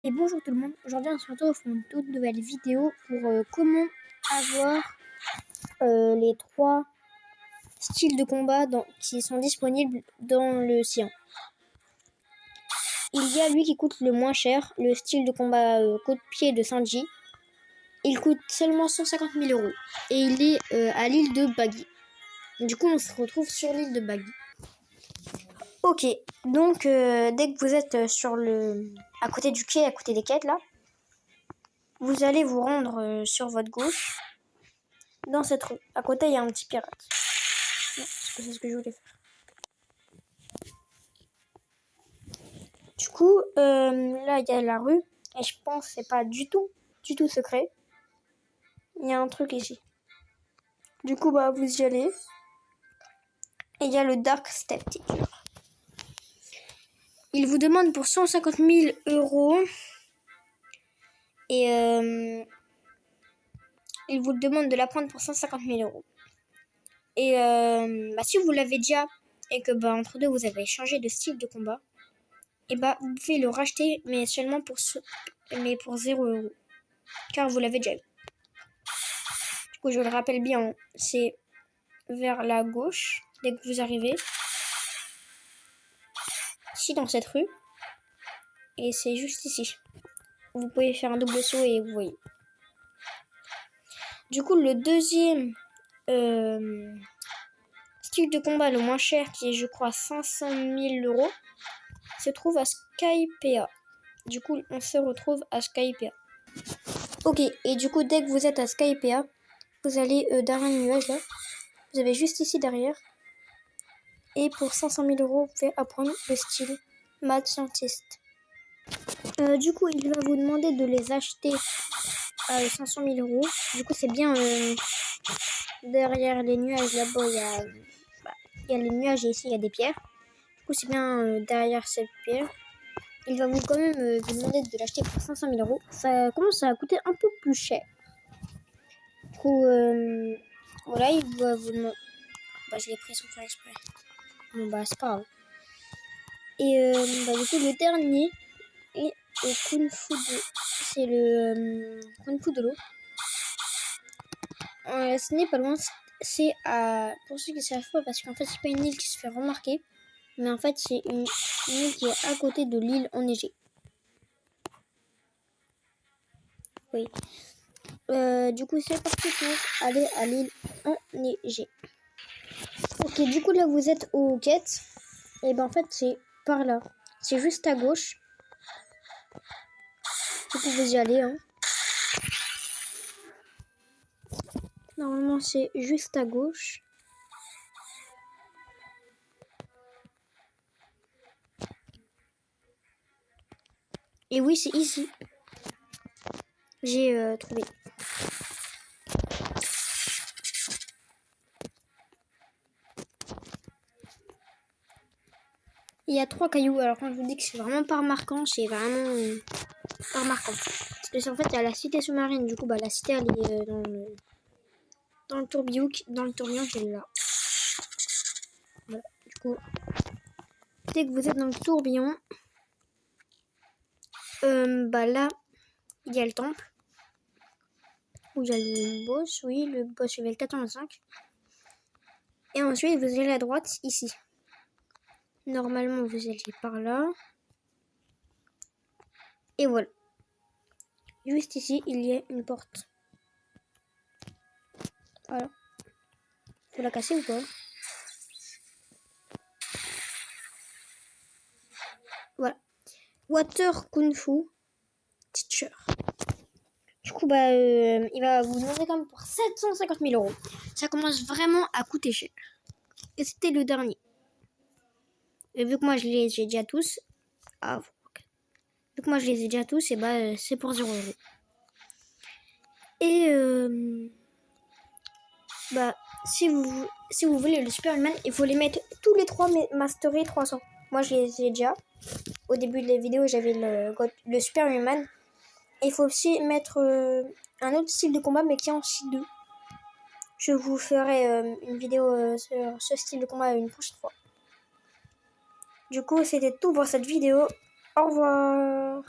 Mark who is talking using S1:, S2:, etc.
S1: Et bonjour tout le monde, aujourd'hui on se retrouve pour une toute nouvelle vidéo pour comment avoir les 3 styles de combat qui sont disponibles dans le sien. Il y a lui qui coûte le moins cher, le style de combat coup de pied de Sanji. Il coûte seulement 150 000 € et il est à l'île de Baggy. Du coup on se retrouve sur l'île de Baggy. Ok, donc dès que vous êtes à côté du quai, à côté des quêtes là, vous allez vous rendre sur votre gauche, dans cette rue. À côté, il y a un petit pirate. Non, c'est ce que je voulais faire. Du coup, là, il y a la rue. Et je pense que c'est pas du tout secret. Il y a un truc ici. Du coup, bah, vous y allez. Et il y a le Dark Step Teacher. Il vous demande pour 150 000 €. Et il vous demande de la prendre pour 150 000 €. Et si vous l'avez déjà et que entre deux vous avez changé de style de combat, et vous pouvez le racheter mais seulement pour 0 €, car vous l'avez déjà eu. Du coup je le rappelle bien, c'est vers la gauche dès que vous arrivez ici dans cette rue, et c'est juste ici. Vous pouvez faire un double saut et vous voyez. Du coup le deuxième style de combat le moins cher, qui est je crois 500 000 €, se trouve à Skypiea. Du coup on se retrouve à Skypiea. Ok, et du coup dès que vous êtes à Skypiea, vous allez derrière le nuage là. Vous avez juste ici derrière. Et pour 500 000 €, vous pouvez apprendre le style Mad Scientist. Du coup il va vous demander de les acheter à 500 000 €. Du coup c'est bien derrière les nuages là-bas, il y a les nuages et ici il y a des pierres. Du coup c'est bien derrière cette pierre. Il va vous quand même vous demander de l'acheter pour 500 000 €. Ça commence à coûter un peu plus cher. Du coup voilà, il va vous demander... je l'ai pris sans faire exprès. Bon c'est pas grave. Et du coup le dernier est le Kung Fu de... C'est le Kung Fu de l'eau. Ce n'est pas loin, c'est à... Pour ceux qui ne savent pas, parce qu'en fait c'est pas une île qui se fait remarquer, mais en fait c'est une île qui est à côté de l'île enneigée. Oui. Du coup c'est parti pour aller à l'île enneigée. Ok, du coup là vous êtes aux quêtes. Et en fait c'est par là. C'est juste à gauche. Du coup vous y allez hein. Normalement c'est juste à gauche. Et oui c'est ici. J'ai trouvé. Il y a 3 cailloux. Alors quand je vous dis que c'est vraiment pas remarquant, c'est vraiment pas remarquant. Parce que en fait il y a la cité sous-marine. Du coup la cité elle est dans le tourbillon. Dans le tourbillon qui est là. Voilà. Du coup dès que vous êtes dans le tourbillon, là il y a le temple. Où il y a le boss. Oui, le boss level 85. Et ensuite vous allez à droite ici. Normalement vous allez par là. Et voilà. Juste ici il y a une porte. Voilà. Faut la casser ou pas? Voilà. Water Kung Fu Teacher. Du coup il va vous demander quand même pour 750 000 €. Ça commence vraiment à coûter cher. Et c'était le dernier. Et vu que moi je les ai déjà tous. Vu que moi je les ai déjà tous, et c'est pour 0 €. Et si vous voulez le Superman, il faut les mettre tous les 3 mastery 300. Moi je les ai déjà. Au début de la vidéo j'avais le Superman. Et il faut aussi mettre un autre style de combat mais qui est en site 2. Je vous ferai une vidéo sur ce style de combat une prochaine fois. Du coup c'était tout pour cette vidéo. Au revoir.